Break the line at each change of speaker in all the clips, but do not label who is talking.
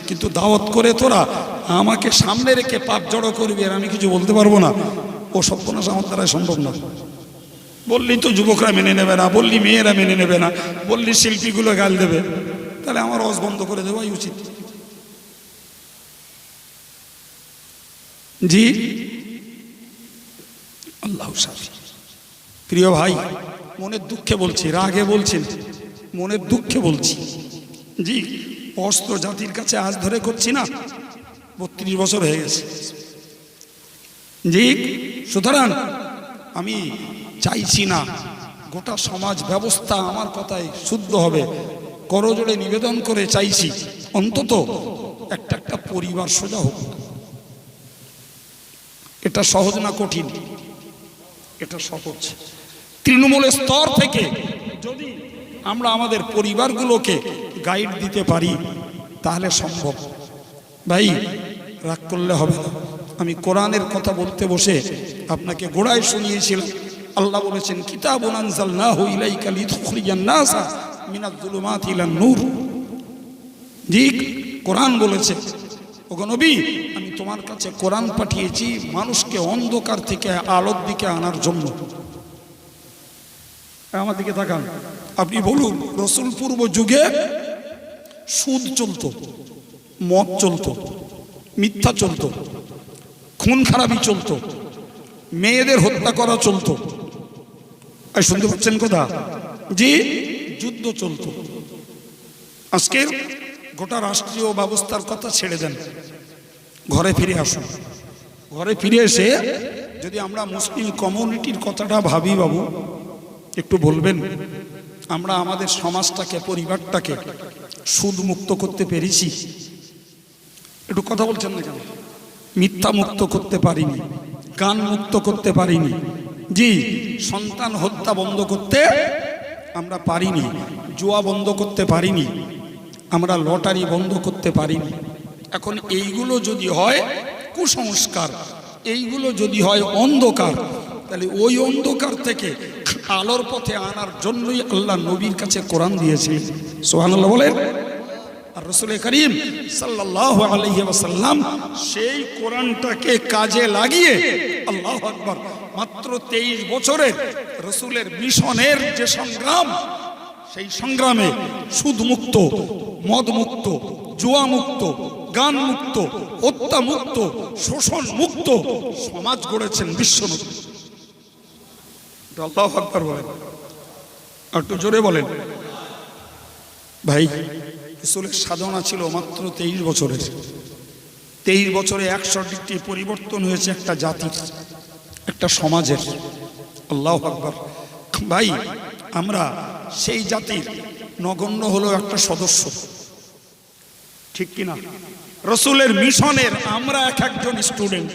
কিন্তু দাওয়াত করে তোরা আমাকে সামনে রেখে পাপ জড়ো করবি আর আমি কিছু বলতে পারবো না, ও সর্বনাশ আমার দ্বারা সম্ভব না। বললি তো যুবকরা মেনে নেবে না, বললি মেয়েরা মেনে নেবে না, বললি শিল্পীগুলো গাল দেবে, তাহলে আমার ওয়াজ বন্ধ করে দেওয়াই উচিত। জি আল্লাহ সাফি। প্রিয় ভাই, মনের দুঃখে বলছি, রাগে বলছি, মনের দুঃখে বলছি। জি, অস্ত্র জাতির কাছে আজ ধরে করছি না, 32 বছর হয়ে গেছে। জি, সুতরাং আমি চাইছি না গোটা সমাজ ব্যবস্থা আমার কথায় শুদ্ধ হবে। করজোড়ে নিবেদন করে চাইছি অন্তত একটা একটা পরিবার সোজা হোক। এটা সহজ না কঠিন? এটা সহজ। তৃণমূলের স্তর থেকে যদি আমরা আমাদের পরিবারগুলোকে গাইড দিতে পারি তাহলে সম্ভব। ভাই, রাগ করলে হবে না। আমি কোরআনের কথা বলতে বসে আপনাকে গোড়ায় শুনিয়েছিলাম। আল্লাহ বলেছেন, কিতাবুন আনজালনাহু ইলাইকা লিতুখরিজান নাসা মিনাজ যুলুমাতি ইলান নূর। জি, কোরআন বলেছে, ওগো নবী, আমি তোমার কাছে কোরআন পাঠিয়েছি মানুষকে অন্ধকার থেকে আলোর দিকে আনার জন্য। আমার দিকে তাকান, আপনি বলুন, রসুল পূর্ব যুগে সুদ চলতো, মদ চলতো, মিথ্যা চলতো, খুন খারাপি চলতো, মেয়েদের হত্যা করা চলতো। শুনতে পাচ্ছেন কথা? জি, যুদ্ধ চলতো। আজকে গোটা রাষ্ট্রীয় ব্যবস্থার কথা ছেড়ে দেন, ঘরে ফিরে আসুন। ঘরে ফিরে এসে যদি আমরা মুসলিম কমিউনিটির কথাটা ভাবি, বাবু একটু বলবেন, আমরা আমাদের সমাজটাকে, পরিবারটাকে সুদ মুক্ত করতে পেরেছি? একটু কথা বলছেন না কেন? মিথ্যা মুক্ত করতে পারিনি, গান মুক্ত করতে পারিনি, জি, সন্তান হত্যা বন্ধ করতে আমরা পারিনি, জুয়া বন্ধ করতে পারিনি, আমরা লটারি বন্ধ করতে পারিনি। এখন এইগুলো যদি হয় কুসংস্কার, এইগুলো যদি হয় অন্ধকার, তাহলে ওই অন্ধকার থেকে আলোর পথে আনার জন্যই আল্লাহ নবীর কাছে কোরআন দিয়েছিলেন। সুবহানাল্লাহ বলেন। আর রাসূল করিম সাল্লাল্লাহু আলাইহি ওয়াসাল্লাম সেই কোরআনটাকে কাজে লাগিয়ে, আল্লাহু আকবার, মাত্র 23 বছরে রাসূলের মিশনের যে সংগ্রাম, সেই সংগ্রামে সুদ মুক্ত, মদ মুক্ত, জুয়া মুক্ত, গান মুক্ত, হত্যা মুক্ত, শোষণ মুক্ত সমাজ গড়েছেন বিশ্বনবী। আল্লাহু আকবার বলেন, একটু জোরে বলেন। ভাই, রাসূলের সাধনা ছিল মাত্র 23 বছরের। 23 বছরে 100 ডিগ্রি পরিবর্তন হয়েছে একটা জাতির, একটা সমাজের। আল্লাহু আকবার। ভাই, আমরা সেই জাতির নগণ্য হলো একটা সদস্য, ঠিক কিনা? রাসূলের মিশনের আমরা এক একজন স্টুডেন্ট।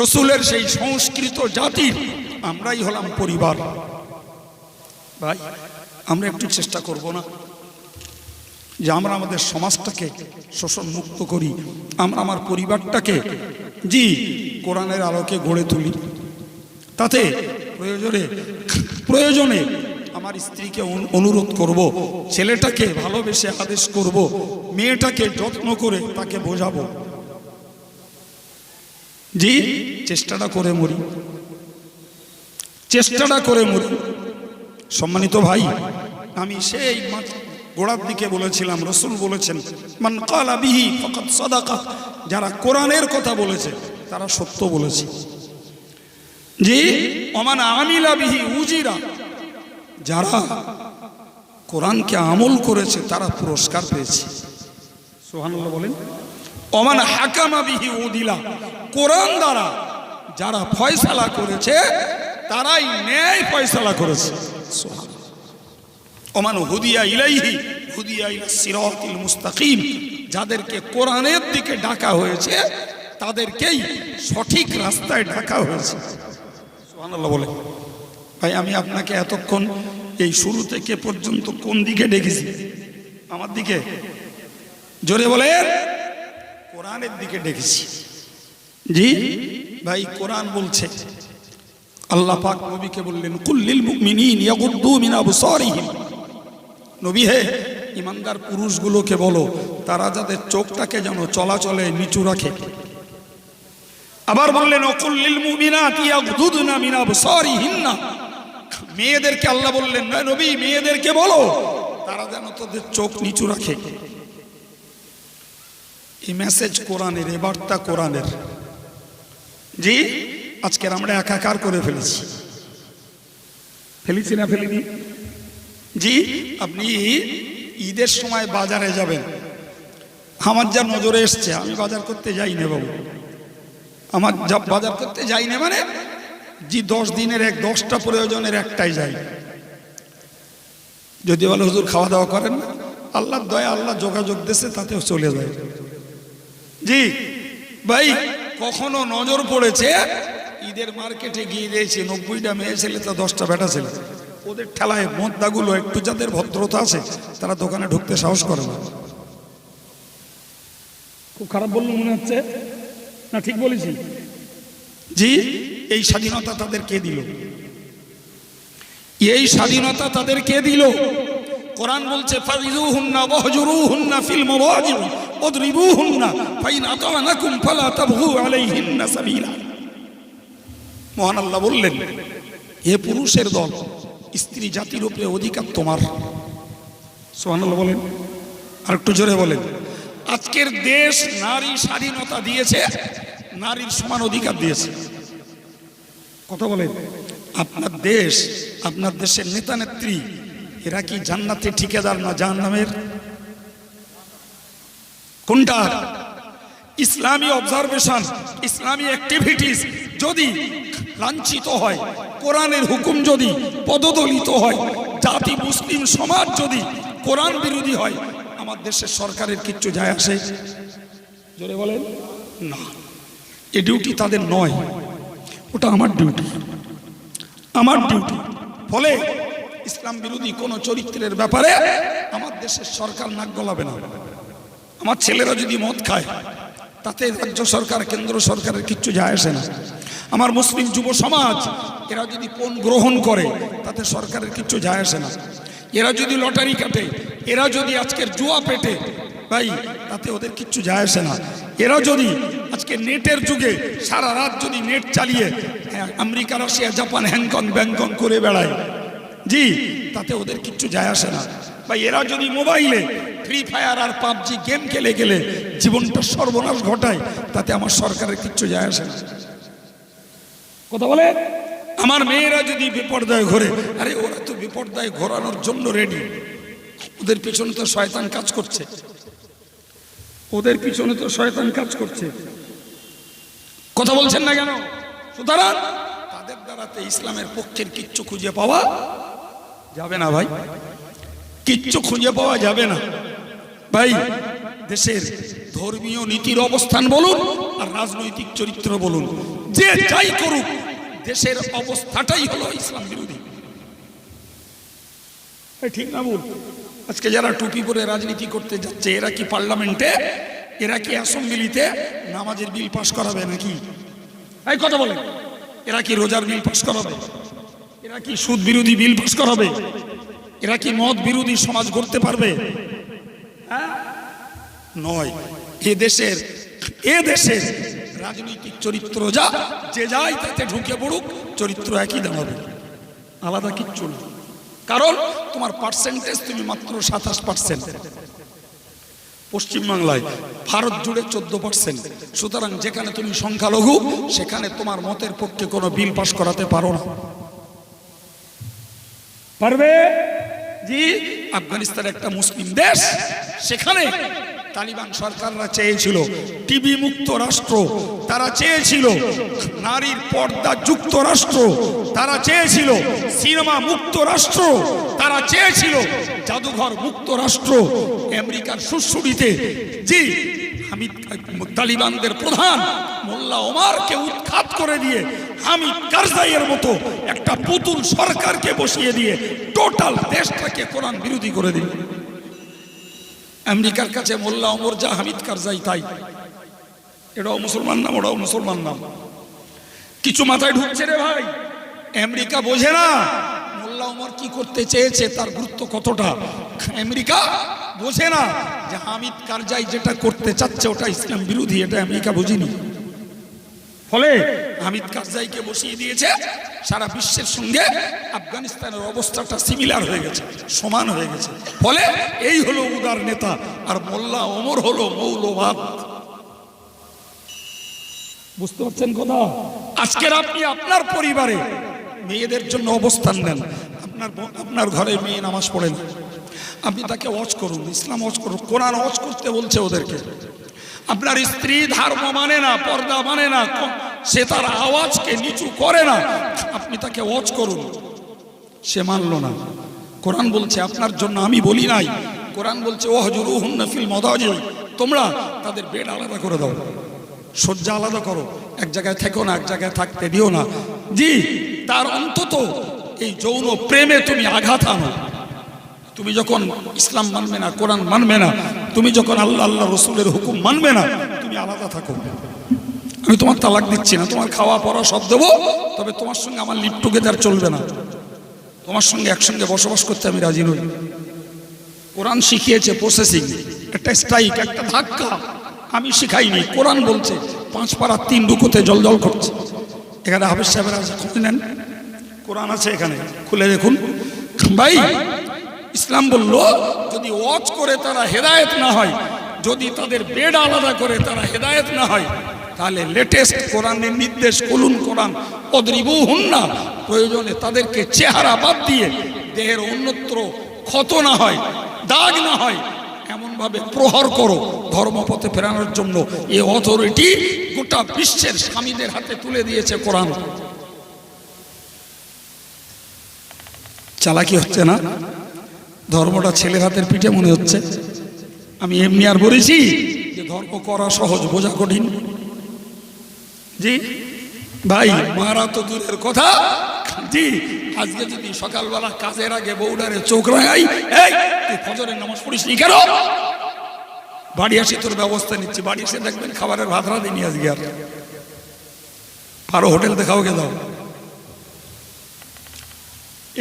রাসূলের সেই সংস্কৃত জাতির আমরাই হলাম পরিবার। ভাই, আমরা একটু চেষ্টা করব না যে আমরা আমাদের সমাজটাকে শোষণ মুক্ত করি, আমরা আমার পরিবারটাকে, জি, কোরআনের আলোকে গড়ে তুলি। তাতে প্রয়োজনে আমার স্ত্রীকে অনুরোধ করব, ছেলেটাকে ভালোবেসে আদেশ করব, মেয়েটাকে যত্ন করে তাকে বোঝাবো। জি, চেষ্টাটা করে মরি, চেষ্টাটা করে মরি। সম্মানিত ভাই, আমি সেই গোড়ার দিকে বলেছিলাম, রাসূল বলেছেন, মান ক্বালা বিহি ফাকাদ সাদাকা, যারা কোরআনের কথা বলেছে তারা সত্য বলেছে। জি, ওমান আমিলা বিহি উজিরা, যারা কোরআনকে আমল করেছে তারা পুরস্কার পেয়েছে। সুবহানাল্লাহ বলেন। ওমান হাকামা বিহি উদিলা, কোরআন দ্বারা যারা ফয়সালা করেছে তারাই ন্যায় ফয়সালা করেছে। সুবহানাল্লাহ। ওমান হুদিয়া ইলাইহি হুদিয়া ইলা সিরাতিল মুস্তাকিম, যাদেরকে কোরআনের দিকে ডাকা হয়েছে তাদেরকেই সঠিক রাস্তায় ডাকা হয়েছে। সুবহানাল্লাহ বলে। ভাই, আমি আপনাকে এতক্ষণ এই শুরু থেকে পর্যন্ত কোন দিকে ডেকেছি? আমার দিকে? জোরে বলেন। কোরআনের দিকে ডেকেছি। জি ভাই, কোরআন বলছে, আল্লাহ পাক নবীকে বললেন, কুল্লিল মুমিনিন ইয়াগুদ্দু মিন আবসারিহিম, নবী হে, ইমানদার পুরুষগুলোকে বলো তারা যাদের চোখটাকে যেন চলাচলে নিচু রাখে। আবার বললেন অকুল্লিল মুমিনাতি ইয়াগদুদনা মিন আবসারিহিন্না, মেয়েদেরকে আল্লাহ বললেন না নবী মেয়েদেরকে বলো তারা যেন তাদের চোখ নিচু রাখে। এই মেসেজ কোরআনের, এই বার্তা কোরআনের। জি আজকের আমরা একাকার করে ফেলেছি না ফেলিনি? জি আপনি ঈদের সময় বাজারে যাবেন, আমার যা নজরে এসছে, আমি বাজার করতে যাই না বাবু, আমার যা বাজার করতে যাই না মানে জি 10 দিনের 10টা প্রয়োজনের একটাই যাই। যদি বলে হুজুর খাওয়া দাওয়া করেন না, আল্লাহর দয়া আল্লাহ যোগাযোগ দেশে তাতেও চলে যায়। জি ভাই কখনো নজর পড়েছে ঈদের মার্কেটে গিয়ে দিয়েছে 90টা মেয়ে ছেলে তো 10টা বেটা ছেলে, ওদের ঠেলায় মদ্দাগুলো একটু যাদের ভদ্রতা আছে তারা দোকানে ঢুকতে সাহস করে না। খুব খারাপ বললো মনে হচ্ছে না? ঠিক বলেছি? জি এই স্বাধীনতা তাদের কে দিল? এই স্বাধীনতা তাদের কে দিল? কোরআন বলছে ফাযুহুন্না ওয়াহজুরুহুন্না ফিল মাওয়াজি ওয়াদরিবুহুন্না ফাইন আতানাকুম ফালা তাবগু আলাইহিন্না সাবিলা। মহান আল্লাহ বললেন হে পুরুষের দল, স্ত্রী জাতির উপরে অধিকার তোমার। সুবহানাল্লাহ বলেন, আর একটু জোরে বলেন। আজকের দেশ নারী স্বাধীনতা দিয়েছে, নারীর সমান অধিকার দিয়েছে। কথা বলেন, আপনার দেশ, আপনার দেশের নেতা নেত্রী এরা কি জান্নাতের ঠিকাদার না জাহান্নামের? কোনটা? ইসলামী অবজারভেশন, ইসলামী অ্যাক্টিভিটিস যদি লাঞ্ছিত হয়, কোরআনের হুকুম যদি পদদলিত হয়, জাতি মুসলিম সমাজ যদি কোরআন বিরোধী হয়, আমার দেশের সরকারের কিচ্ছু যায় আসে? জোরে বলেন না। এ ডিউটি তাদের নয়, ওটা আমার ডিউটি, আমার ডিউটি। ফলে ইসলাম বিরোধী কোন চরিত্রের ব্যাপারে আমার দেশের সরকার নাক গলাবে না। আমার ছেলেরা যদি মদ খায় তাতে রাজ্য সরকার কেন্দ্র সরকারের কিচ্ছু যায় আসে না। আমার মুসলিম যুব সমাজ এরা যদি পণ গ্রহণ করে তাতে সরকারের কিচ্ছু যায় আসে না। এরা যদি লটারি কাটে, এরা যদি আজকের জুয়া পেটে, ভাই তাতে ওদের কিচ্ছু যায় আসে না। এরা যদি আজকে নেটের যুগে সারা রাত যদি নেট চালিয়ে America, Russia, Japan, Hong Kong Bangkok করে বেড়ায়, জি তাতে ওদের কিচ্ছু যায় আসে না। ভাই এরা যদি মোবাইলে ফ্রি ফায়ার আর পাবজি গেম খেলে গেলে জীবনটা সর্বনাশ ঘটায়, তাতে আমার সরকারের কিচ্ছু যায় আসে না। কথা বলে। আমার মেয়েরা যদি বিপর্যয় ঘোরে, আরে ওরা তো বিপর্যয় ঘোরানোর জন্য রেডি, ওদের পিছনে তো শয়তান কাজ করছে, ওদের পিছনে তো শয়তান কাজ করছে। কথা বলছেন না কেন? সুতরাং তাদের দ্বারাতে ইসলামের পক্ষের কিচ্ছু খুঁজে পাওয়া যাবে না ভাই, কিচ্ছু খুঁজে পাওয়া যাবে না ভাই। দেশের ধর্মীয় নীতির অবস্থান বলুন আর রাজনৈতিক চরিত্র বলুন, যে যাই করুক দেশের অবস্থাটাই হলো ইসলাম বিরোধী। ঠিক না বল? আজকে যারা টুপি পরে রাজনীতি করতে যাচ্ছে, এরা কি পার্লামেন্টে, এরা কি অ্যাসেম্বলিতে নামাজের বিল পাশ করাবে নাকি? এই কথা বলে। এরা কি রোজার বিল পাশ করাবে? এরা কি সুদ বিরোধী বিল পাশ করাবে? এরা কি মদ বিরোধী সমাজ গড়তে পারবে? নয়। এ দেশের রাজনৈতিক চরিত্র যা, যে যাই তাতে ঢুকে পড়ুক, চরিত্র একই দাঁড়াবে, আলাদা কিচ্ছু না। কারণ তোমার পার্সেন্টেজ তুমি মাত্র 27%, পশ্চিমবাংলায়, ভারত জুড়ে 14%। সুতরাং যেখানে তুমি সংখ্যালঘু সেখানে তোমার মতের পক্ষে কোনো বিল পাশ করাতে পারো না। পারবে? জি আফগানিস্তান একটা মুসলিম দেশ, সেখানে তালিবান সরকাররা চেয়েছিল টিভি মুক্ত রাষ্ট্র, তারা চেয়েছিল নারীর পর্দা যুক্ত রাষ্ট্র, তারা চেয়েছিল সিনেমা মুক্ত রাষ্ট্র, তারা চেয়েছিল জাদুঘর মুক্ত রাষ্ট্র। আমেরিকার সুড়সুড়িতে জি হামিদ তালিবানদের প্রধান মোল্লা ওমারকে উৎখাত করে দিয়ে হামিদ কারজাইয়ের মতো একটা পুতুল সরকারকে বসিয়ে দিয়ে টোটাল দেশটাকে কোরআন বিরোধী করে দিল। আমেরিকার কাছে মোল্লা ওমর যা, হামিদ কারজাই তাই। এটাও মুসলমান নাম, ওটাও মুসলমান নাম। কিছু মাথায় ঢুকছে রে ভাই। আমেরিকা বোঝে না মোল্লা ওমর কি করতে চেয়েছে, তার গুরুত্ব কতটা। আমেরিকা বোঝে না যে হামিদ কারজাই যেটা করতে চাচ্ছে ওটা ইসলাম বিরোধী, এটা আমেরিকা বুঝিনি। ফলে হামিদ কারজাইকে বসিয়ে দিয়েছে। সারা বিশ্বের সঙ্গে আফগানিস্তানের অবস্থাটা সিমিলার হয়ে গেছে, সমান হয়ে গেছে। ফলে এই হলো উদার নেতা, আর মোল্লা ওমর হলো মৌলবাদ। বুঝতে পারছেন কথা? আজকের আপনি আপনার পরিবারে মেয়েদের জন্য অবস্থান নেন। আপনার ঘরে মেয়ে নামাজ পড়েন, আপনি তাকে ওয়াজ করুন, ইসলাম ওয়াজ করুন, কোরআন ওয়াজ করতে বলছে ওদেরকে। আপনার স্ত্রী ধর্ম মানে না, পর্দা মানে না, সে তার আওয়াজকে নিচু করে না, আপনি তাকে ওয়াজ করুন। সে মানলো না। কোরআন বলছে আপনার জন্য আমি বলি নাই, কোরআন বলছে ওয়াহজুরুহুন্না ফিল মাদাজি, তোমরা তাদের বেড আলাদা করে দাও, শয্যা আলাদা করো, এক জায়গায় থেকো না, এক জায়গায় থাকতে দিও না। জি, তার অন্তত এই যৌন প্রেমে তুমি আঘাত আনো। তুমি যখন ইসলাম মানবে না, কোরআন মানবে না, তুমি যখন আল্লাহ আল্লাহ রসুলের হুকুম মানবে না, তুমি আলাদা থাকো। আমি তোমার তালাক দিচ্ছি না, তোমার খাওয়া পড়া সব দেবো, তবে তোমার সঙ্গে আমার লিভ টুগেদার চলবে না, তোমার সঙ্গে একসঙ্গে বসবাস করতে আমি রাজি নই। কোরআন শিখিয়েছে প্রসেসিং, একটা স্ট্রাইক, একটা ধাক্কা। আমি শিখাইনি, কোরআন বলছে। 5 পারা 3 রুকুতে জল করছে। এখানে হাফেজ সাহেবের আছে, খুলে নেন, কোরআন আছে এখানে, খুলে দেখুন। ভাই, ইসলাম বলল যদি ওয়াজ করে তারা হেদায়েত না হয়, যদি তাদের বেড আলাদা করে তারা হেদায়েত না হয়, তাহলে লেটেস্ট কোরআনের নির্দেশ, কুলুন কোরআন অদ্রিবুহুন্না, প্রয়োজনে তাদেরকে চেহারা বাদ দিয়ে দেহের অন্যত্র ক্ষত না হয়, দাগ না হয়, এমনভাবে প্রহার করো ধর্মপথে ফেরানোর জন্য। এই অথরিটি গোটা বিশ্বের স্বামীদের হাতে তুলে দিয়েছে কোরআন। চালাকি হচ্ছে না? ধর্মটা ছেলের হাতের পিঠে মনে হচ্ছে। আমি এমনি আর বলেছি যে ধর্ম করা সহজ, বোঝা কঠিন। জি ভাই, মারা তো দূরের কথা। জি, আজকে যদি সকালবেলা কাজের আগে বউডারে চোখ রাঙাই, এই তুই ফজরের নামাজ পড়িস নি কেন, বাড়ি আসি তোর ব্যবস্থা নিচ্ছি, বাড়ি এসে দেখবেন খাবারের ভাত রাঁধেনি আজকে, আর পারো হোটেল দেখাও গে দাও।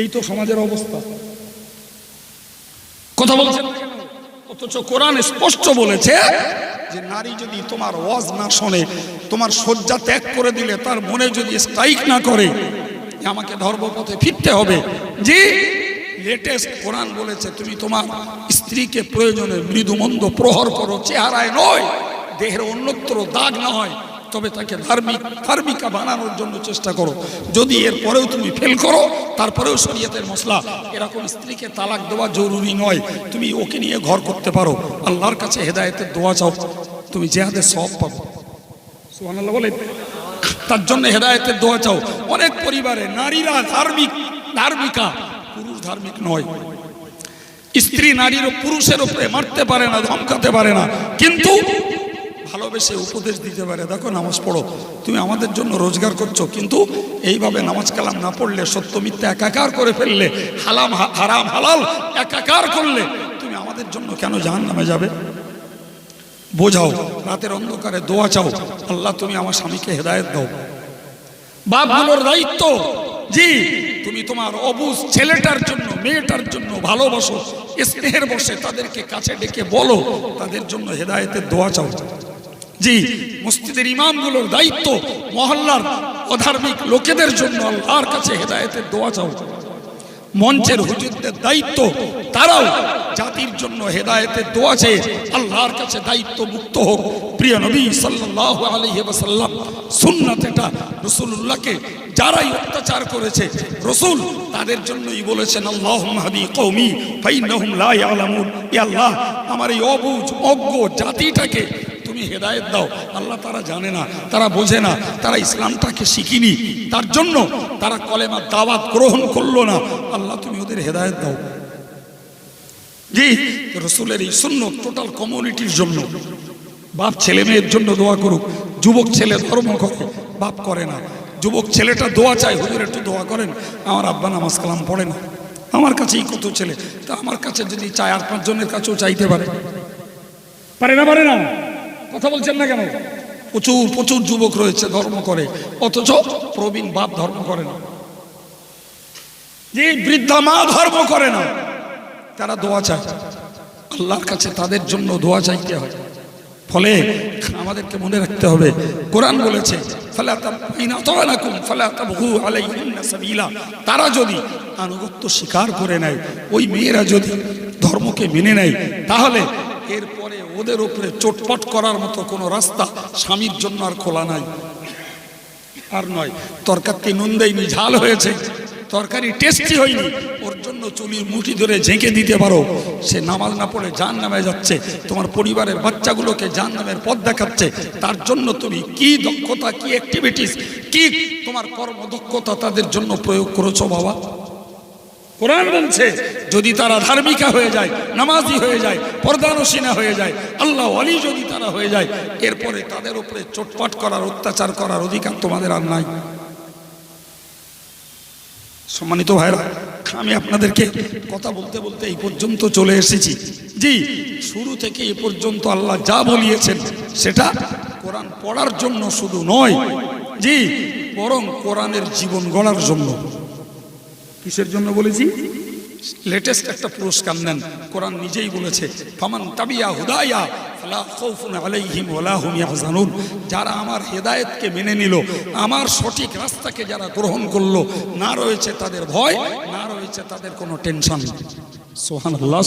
এই তো সমাজের অবস্থা। কথা বলছেন, অথচ কোরআন স্পষ্ট বলেছে যে নারী যদি তোমার ওয়াজ না শোনে, তোমার শয্যা ত্যাগ করে দিলে, তার মনে যদি স্ট্রাইক না করে আমাকে ধর্মপথে ফিরতে হবে। জি, লেটেস্ট কোরআন বলেছে তুমি তোমার স্ত্রীকে প্রয়োজনে মৃদুমন্দ প্রহার করো, চেহারায় নয়, দেহের অন্যত্র দাগ না হয়, তবে তাকে ধার্মিকা বানানোর জন্য চেষ্টা করো। যদি এর পরেও তুমি ফেল করো, তারপরেও শরীয়তের মসলা, এরকম স্ত্রীকে তালাক দেওয়া জরুরি নয়, তুমি ওকে নিয়ে ঘর করতে পারো। আল্লাহর কাছে হেদায়েতের দোয়া চাও, তুমি জিহাদের সওয়াব পাবো। সুবহানাল্লাহ বলেন। তার জন্য হেদায়েতের দোয়া চাও। অনেক পরিবারে নারীরা ধার্মিকা, পুরুষ ধার্মিক নয়। স্ত্রী নারীর পুরুষের উপরে মারতে পারে না, ধমকাতে পারে না, কিন্তু ভালোবেসে উপদেশ দিতে পারে, দেখো নামাজ পড়ো, তুমি আমাদের জন্য রোজগার করছো, কিন্তু এইভাবে নামাজ কালাম না পড়লে, সত্য মিথ্যা একাকার করে ফেললে, হারাম হালাল একাকার করলে, তুমি আমাদের জন্য কেন জাহান্নামে যাবে? বোঝাও, রাতের অন্ধকারে দোয়া চাও, আল্লাহ তুমি আমার স্বামীকে হেদায়েত দাও। বাপগুলোর দায়িত্ব, জি, তুমি তোমার অবুঝ ছেলেটার জন্য, মেয়েটার জন্য ভালোবাসো, স্নেহের বসে তাদেরকে কাছে ডেকে বলো, তাদের জন্য হেদায়েতের দোয়া চাও। জি, মসজিদের ইমামগুলোর দায়িত্ব, মহল্লার অধার্মিক লোকেদের জন্য আল্লাহর কাছে হেদায়েতের দোয়া চাও। মঞ্চের হুজুরদের দায়িত্ব, তারাও জাতির জন্য হেদায়েতের দোয়া চেয়ে আল্লাহর কাছে দায়িত্ব মুক্ত হোক। প্রিয় নবী সাল্লাল্লাহু আলাইহি ওয়াসাল্লাম সুন্নাত, এটা রাসূলুল্লাহকে যারাই অত্যাচার করেছে রাসূল তাদের জন্যই বলেছেন, আল্লাহুম্মা হাদি কওমি ফাইন্নাহুম লা ইয়ালামুন। ইয়া আল্লাহ, আমার এই অবুঝ অজ্ঞ জাতিটাকে তুমি হেদায়েত দাও। আল্লাহ, তারা জানে না, তারা বোঝে না, তারা ইসলামটাকে শিখিনি, তার জন্য তারা কলেমার দাওয়াত গ্রহণ করলো না। আল্লাহ, তুমি ওদের হেদায়েত দাও। জি, রাসূলের এই সুন্নাত টোটাল কমিউনিটির জন্য। বাপ ছেলে মেয়ের জন্য দোয়া করুক। যুবক ছেলে ধর্ম করে, বাপ করে না। যুবক ছেলেটা দোয়া চায়, হুজুর একটু দোয়া করেন, আমার আব্বা নামাজ কালাম পড়ে না। আমার কাছেই কত ছেলে, তা আমার কাছে যদি চায়, 8-5 জনের কাছেও চাইতে পারে, পারে না? পারে না? কথা বলছেন না কেন? প্রচুর প্রচুর যুবক রয়েছে ধর্ম করে, অথচ প্রবীণ বাপ ধর্ম করে না। যে বৃদ্ধা মা ধর্ম করে না, তারা দোয়া চায়, আল্লাহর কাছে তাদের জন্য দোয়া চাইতে হয়। ফলে আমাদেরকে মনে রাখতে হবে, কোরআন বলেছে তারা যদি আনুগত্য স্বীকার করে নেয়, ওই মেয়েরা যদি ধর্মকে মেনে নেয়, তাহলে এরপরে ওদের উপরে চোটপট করার মতো কোনো রাস্তা স্বামীর জন্য আর খোলা নাই। আর নয়, তরকারি নুন দেয়নি, ঝাল হয়েছে, তরকারি টেস্টি হয়নি, ওর জন্য চুলির মুঠি ধরে ঝেঁকে দিতে পারো। সে নামাজ না পড়ে জাহান্নামে যাচ্ছে, তোমার পরিবারের বাচ্চাগুলোকে জাহান্নামের পথ দেখাচ্ছে। তার জন্য তুমি কি দক্ষতা, কি অ্যাক্টিভিটিস, কি তোমার কর্মদক্ষতা তাদের জন্য প্রয়োগ করেছো বাবা? কোরআন বলছে যদি তারা ধার্মিকা হয়ে যায়, নামাজি হয়ে যায়, পর্দানসীনা হয়ে যায়, আল্লাহ ওয়ালি যদি তারা হয়ে যায়, এরপরে তাদের উপরে চোটপাট করার, অত্যাচার করার অধিকার তোমাদের আর নাই। সম্মানিত ভাইরা, আমি আপনাদেরকে কথা বলতে বলতে এই পর্যন্ত চলে এসেছি। জি, শুরু থেকে এ পর্যন্ত আল্লাহ যা বলিয়েছেন সেটা কোরআন পড়ার জন্য শুধু নয়, জি, বরং কোরআনের জীবন গড়ার জন্য। কিসের জন্য বলেছি? লেটেস্ট একটা পুরস্কার নেন, কোরআন নিজেই বলেছে ফামান তাবিয়া হুদায়া ফালা খাউফুন আলাইহিম ওয়ালা হুম ইয়াহজানুন। যারা আমার হেদায়েতকে মেনে নিল, আমার সঠিক রাস্তাকে যারা গ্রহণ করলো, না রয়েছে তাদের ভয়, না রয়েছে তাদের কোনো টেনশন। সুবহানাল্লাহ।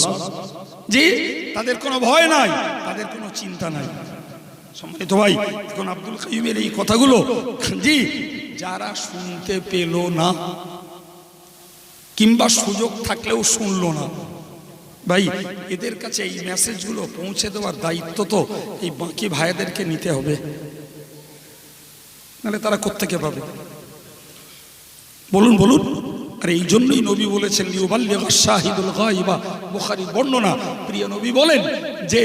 জি, তাদের কোনো ভয় নাই, তাদের কোনো চিন্তা নাই। সম্মানিত ভাই, এখন আব্দুল কাইয়ুমের এই কথাগুলো, জি, যারা শুনতে পেল না কিংবা সুযোগ থাকলেও শুনলো না, ভাই এদের কাছে এই মেসেজগুলো পৌঁছে দেওয়ার দায়িত্ব তো এই বাকি ভাইদেরকে নিতে হবে, নাহলে তারা কোত্থেকে পাবে? বলুন বলুন। আর এই জন্যই নবী বলেছেন লিউবাল্লিগা শাহিদুল গায়বা, বুখারীর বর্ণনা। প্রিয় নবী বলেন যে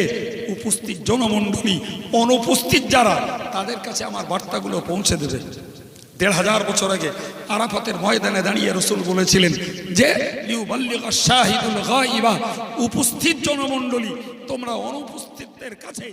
উপস্থিত জনমণ্ডলী, অনুপস্থিত যারা, তাদের কাছে আমার বার্তাগুলো পৌঁছে দেবে। ১৫০০ বছর আগে আরাফাতের ময়দানে দাঁড়িয়ে রাসূল বলেছিলেন যে লিউবাল্লিগা শাহিদুল গায়বা, উপস্থিত জনমণ্ডলী তোমরা অনুপস্থিতদের কাছে